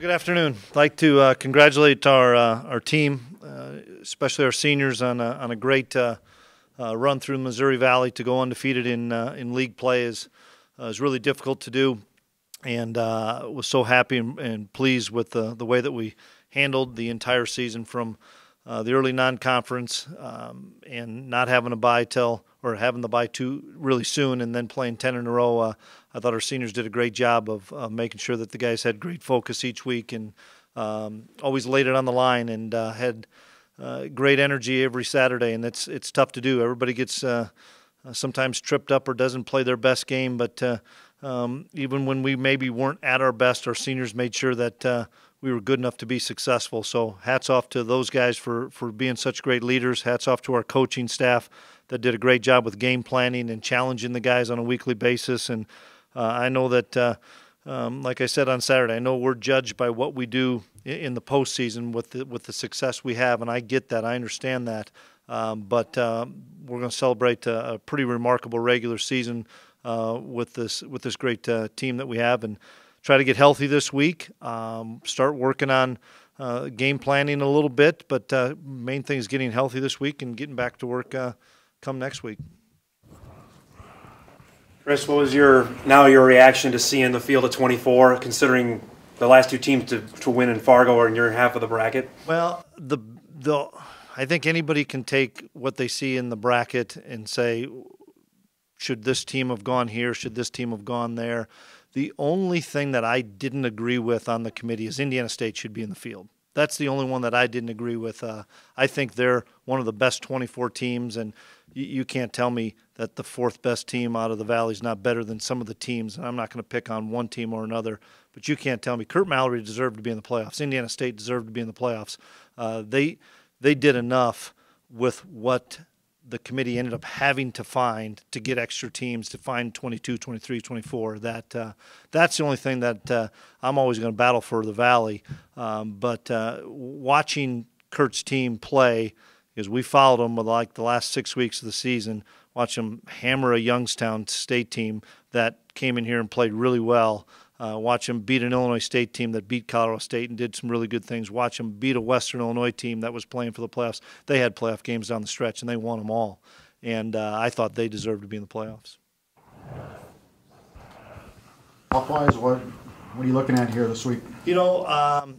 Good afternoon. I'd like to congratulate our team, especially our seniors, on a great run through Missouri Valley. To go undefeated in league play is really difficult to do, and was so happy and pleased with the way that we handled the entire season, from the early non-conference and not having a bye having the bye too really soon, and then playing 10 in a row. I thought our seniors did a great job of making sure that the guys had great focus each week, and always laid it on the line, and had great energy every Saturday. And it's tough to do. Everybody gets sometimes tripped up or doesn't play their best game, but even when we maybe weren't at our best, our seniors made sure that we were good enough to be successful. So hats off to those guys for being such great leaders. Hats off to our coaching staff that did a great job with game planning and challenging the guys on a weekly basis. And I know that, like I said on Saturday, I know we're judged by what we do in the postseason with the success we have, and I get that. I understand that. But we're going to celebrate a pretty remarkable regular season with this great team that we have, and try to get healthy this week. Start working on game planning a little bit, but main thing is getting healthy this week and getting back to work come next week. Chris, what was your reaction to seeing the field of 24, considering the last two teams to win in Fargo are in your half of the bracket? Well, I think anybody can take what they see in the bracket and say, should this team have gone here? Should this team have gone there? The only thing that I didn't agree with on the committee is Indiana State should be in the field. That's the only one that I didn't agree with. I think they're one of the best 24 teams, and you can't tell me that the fourth best team out of the Valley is not better than some of the teams. And I'm not going to pick on one team or another, but you can't tell me. Kurt Mallory deserved to be in the playoffs. Indiana State deserved to be in the playoffs. They did enough with what the committee ended up having to find to get extra teams, to find 22, 23, 24. That's the only thing that I'm always going to battle for the Valley. But watching Kurt's team play, because we followed them with like the last 6 weeks of the season, watch them hammer a Youngstown State team that came in here and played really well. Watch them beat an Illinois State team that beat Colorado State and did some really good things. Watch them beat a Western Illinois team that was playing for the playoffs. They had playoff games down the stretch, and they won them all. And I thought they deserved to be in the playoffs. Health-wise, what are you looking at here this week? You know,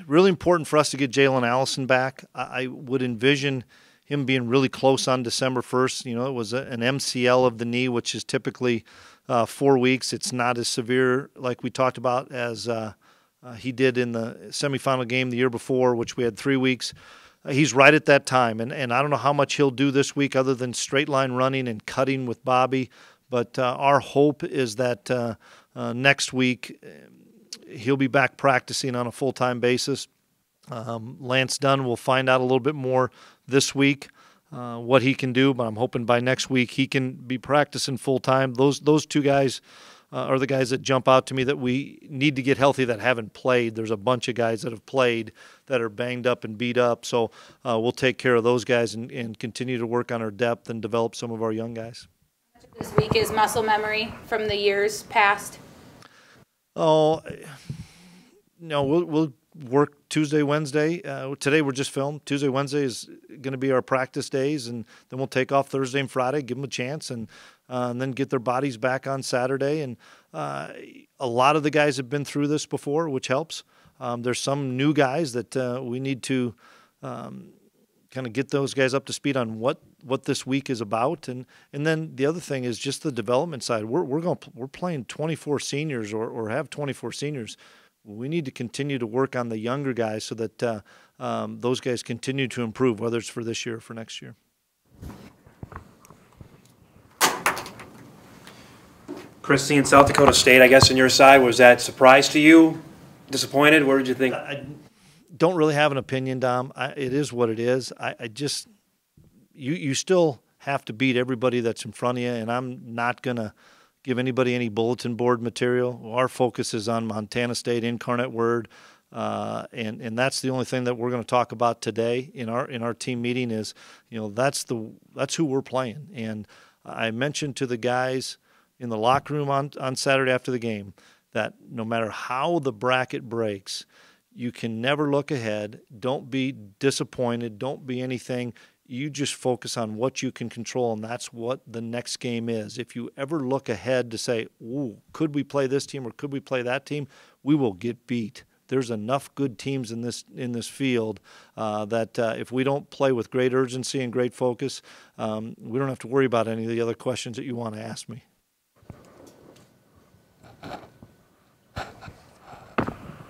really important for us to get Jalen Allison back. I would envision him being really close on December 1st. You know, it was an MCL of the knee, which is typically 4 weeks. It's not as severe, like we talked about, as he did in the semifinal game the year before, which we had 3 weeks. He's right at that time, and I don't know how much he'll do this week other than straight line running and cutting with Bobby. But our hope is that next week he'll be back practicing on a full-time basis. Lance Dunn will find out a little bit more this week what he can do, but I'm hoping by next week he can be practicing full-time. Those two guys are the guys that jump out to me that we need to get healthy that haven't played. There's a bunch of guys that have played that are banged up and beat up, so we'll take care of those guys and continue to work on our depth and develop some of our young guys. This week is muscle memory from the years past? Oh, no, we'll work Tuesday, Wednesday. Today we're just filmed. Tuesday, Wednesday is going to be our practice days, and then we'll take off Thursday and Friday, give them a chance, and then get their bodies back on Saturday. And a lot of the guys have been through this before, which helps. There's some new guys that we need to kind of get those guys up to speed on what this week is about, and then the other thing is just the development side. We're playing 24 seniors or have 24 seniors. We need to continue to work on the younger guys so that those guys continue to improve, whether it's for this year or for next year. Chris, seeing South Dakota State, I guess, on your side, was that a surprise to you? Disappointed? Where did you think? I don't really have an opinion, Dom. It is what it is. You still have to beat everybody that's in front of you, and I'm not going to give anybody any bulletin board material. Our focus is on Montana State, Incarnate Word, and that's the only thing that we're going to talk about today in our team meeting is, you know, that's who we're playing. And I mentioned to the guys in the locker room on Saturday after the game that no matter how the bracket breaks, you can never look ahead. Don't be disappointed. Don't be anything. You just focus on what you can control, and that's what the next game is. If you ever look ahead to say, ooh, could we play this team or could we play that team, we will get beat. There's enough good teams in this field that if we don't play with great urgency and great focus, we don't have to worry about any of the other questions that you want to ask me.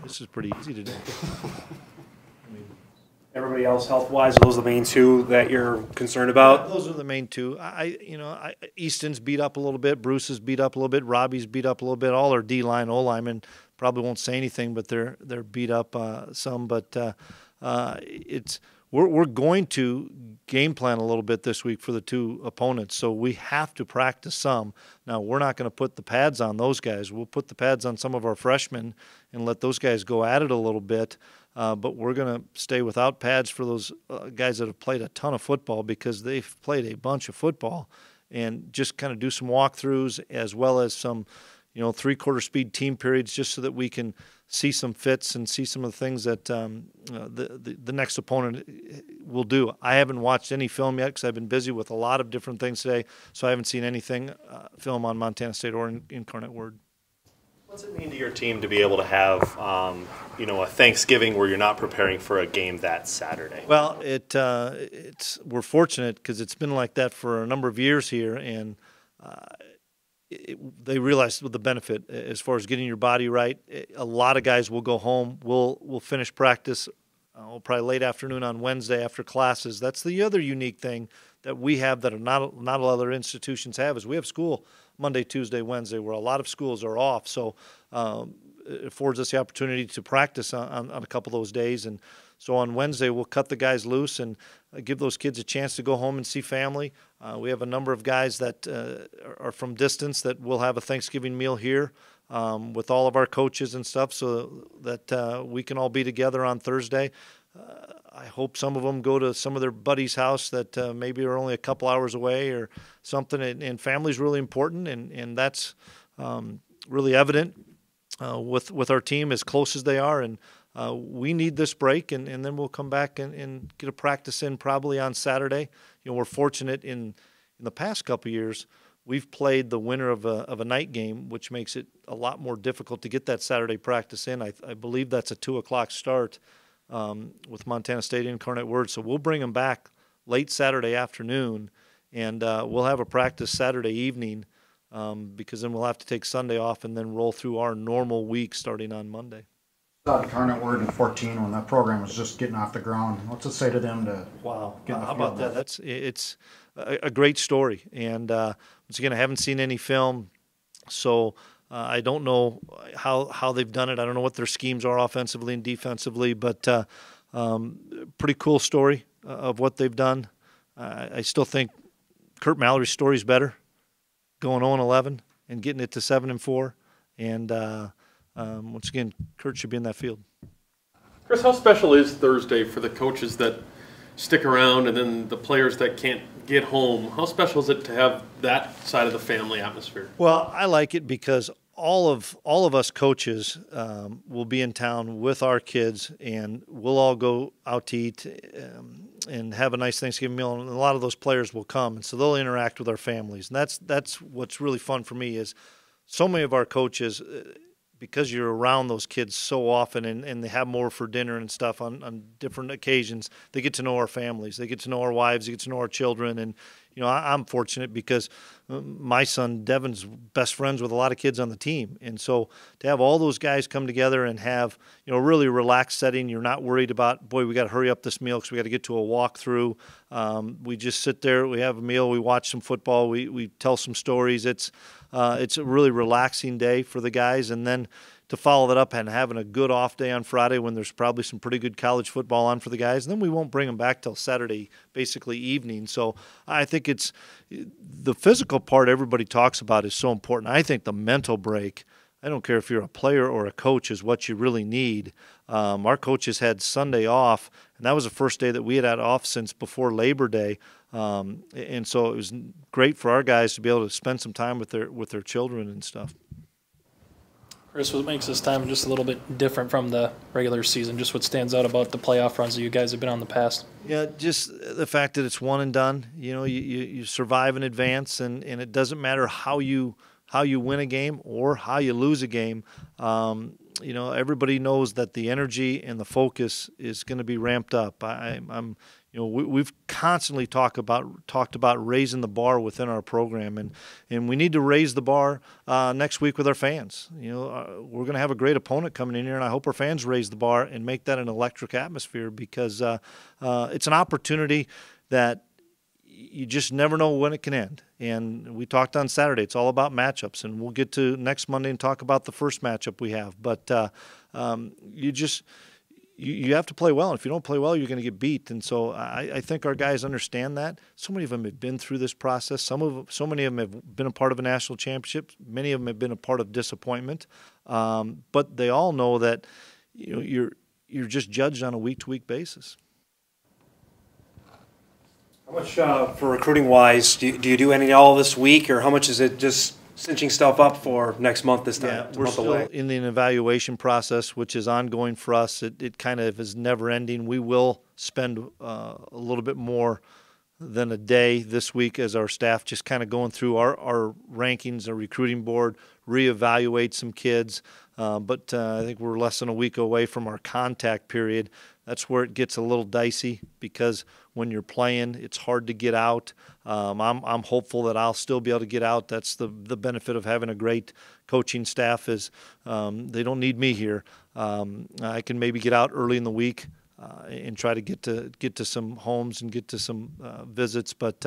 This is pretty easy to do. Everybody else, health-wise, are those the main two that you're concerned about? Those are the main two. Easton's beat up a little bit. Bruce is beat up a little bit. Robbie's beat up a little bit. All our D-line, O-linemen probably won't say anything, but they're beat up some. But we're going to game plan a little bit this week for the two opponents, so we have to practice some. Now, we're not going to put the pads on those guys. We'll put the pads on some of our freshmen and let those guys go at it a little bit. But we're going to stay without pads for those guys that have played a ton of football, because they've played a bunch of football, and just kind of do some walkthroughs as well as some, three-quarter speed team periods, just so that we can see some fits and see some of the things that the next opponent will do. I haven't watched any film yet because I've been busy with a lot of different things today, so I haven't seen anything film on Montana State or Incarnate Word. What's it mean to your team to be able to have, a Thanksgiving where you're not preparing for a game that Saturday? Well, we're fortunate because it's been like that for a number of years here, and they realize the benefit as far as getting your body right. A lot of guys will go home. We'll finish practice probably late afternoon on Wednesday after classes. That's the other unique thing that we have that not a lot of other institutions have, is we have school Monday, Tuesday, Wednesday, where a lot of schools are off. So it affords us the opportunity to practice on a couple of those days. And so on Wednesday, we'll cut the guys loose and give those kids a chance to go home and see family. We have a number of guys that are from distance that will have a Thanksgiving meal here with all of our coaches and stuff, so that we can all be together on Thursday. I hope some of them go to some of their buddies' house that maybe are only a couple hours away or something. And family's really important, and that's really evident with our team as close as they are. And we need this break, and then we'll come back and get a practice in probably on Saturday. We're fortunate in the past couple of years, we've played the winner of a night game, which makes it a lot more difficult to get that Saturday practice in. I believe that's a 2 o'clock start with Montana State Incarnate Word. So we'll bring them back late Saturday afternoon, and we'll have a practice Saturday evening, because then we'll have to take Sunday off and then roll through our normal week starting on Monday. Incarnate Word in 14, when that program was just getting off the ground. What's it say to them to get in the how field? about that? It's a great story. And once again, I haven't seen any film, so I don't know how they've done it. I don't know what their schemes are offensively and defensively, but pretty cool story of what they've done. I still think Kurt Mallory's story is better, going 0-11 and getting it to 7-4. And once again, Kurt should be in that field. Chris, how special is Thursday for the coaches that stick around and then the players that can't get home? How special is it to have that side of the family atmosphere? Well, I like it because all of us coaches will be in town with our kids, and we'll all go out to eat and have a nice Thanksgiving meal, and a lot of those players will come, and so they'll interact with our families. And that's what's really fun for me, is so many of our coaches, because you're around those kids so often, and they have more for dinner and stuff on different occasions, they get to know our families. They get to know our wives. They get to know our children. And, I'm fortunate because my son Devin's best friends with a lot of kids on the team. And so to have all those guys come together and have, a really relaxed setting, you're not worried about, boy, we got to hurry up this meal because we got to get to a walkthrough. We just sit there, we have a meal, we watch some football, we tell some stories. It's a really relaxing day for the guys. And then to follow that up and having a good off day on Friday when there's probably some pretty good college football on for the guys, and then we won't bring them back till Saturday, basically evening. So I think it's the physical part everybody talks about is so important. I think the mental break, I don't care if you're a player or a coach, is what you really need. Our coaches had Sunday off, and that was the first day that we had off since before Labor Day. And so it was great for our guys to be able to spend some time with their children and stuff. Chris, what makes this time just a little bit different from the regular season? Just what stands out about the playoff runs that you guys have been on in the past? Yeah, just the fact that it's one and done. You know, you survive in advance, and it doesn't matter how you win a game or how you lose a game. You know, everybody knows that the energy and the focus is going to be ramped up. You know, we've constantly talked about raising the bar within our program, and we need to raise the bar next week with our fans. You know, we're going to have a great opponent coming in here, and I hope our fans raise the bar and make that an electric atmosphere, because it's an opportunity that you just never know when it can end. And we talked on Saturday, it's all about matchups, and we'll get to next Monday and talk about the first matchup we have. But you have to play well, and if you don't play well, you're going to get beat. And so I think our guys understand that. So many of them have been through this process. So many of them have been a part of a national championship. Many of them have been a part of disappointment. But they all know that, you know, you're just judged on a week-to-week basis. How much for recruiting-wise do you do all this week, or how much is it just cinching stuff up for next month this time? Yeah, we're still in the evaluation process, which is ongoing for us. It kind of is never-ending. We will spend a little bit more than a day this week as our staff just kind of going through our rankings, our recruiting board, reevaluate some kids. But I think we're less than a week away from our contact period. That's where it gets a little dicey, because when you're playing, it's hard to get out. I'm hopeful that I'll still be able to get out. That's the benefit of having a great coaching staff, is they don't need me here. I can maybe get out early in the week and try to get to some homes and get to some visits. But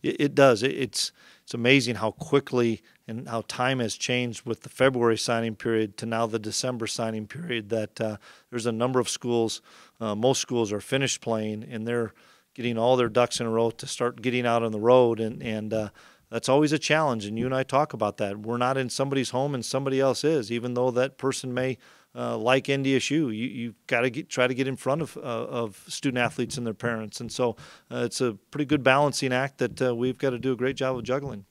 it does. It's amazing how quickly and how time has changed with the February signing period to now the December signing period, that there's a number of schools, most schools are finished playing, and they're getting all their ducks in a row to start getting out on the road. And that's always a challenge, and you and I talk about that. We're not in somebody's home and somebody else is, even though that person may like NDSU. You've got to try to get in front of student athletes and their parents. And so it's a pretty good balancing act that we've got to do a great job of juggling.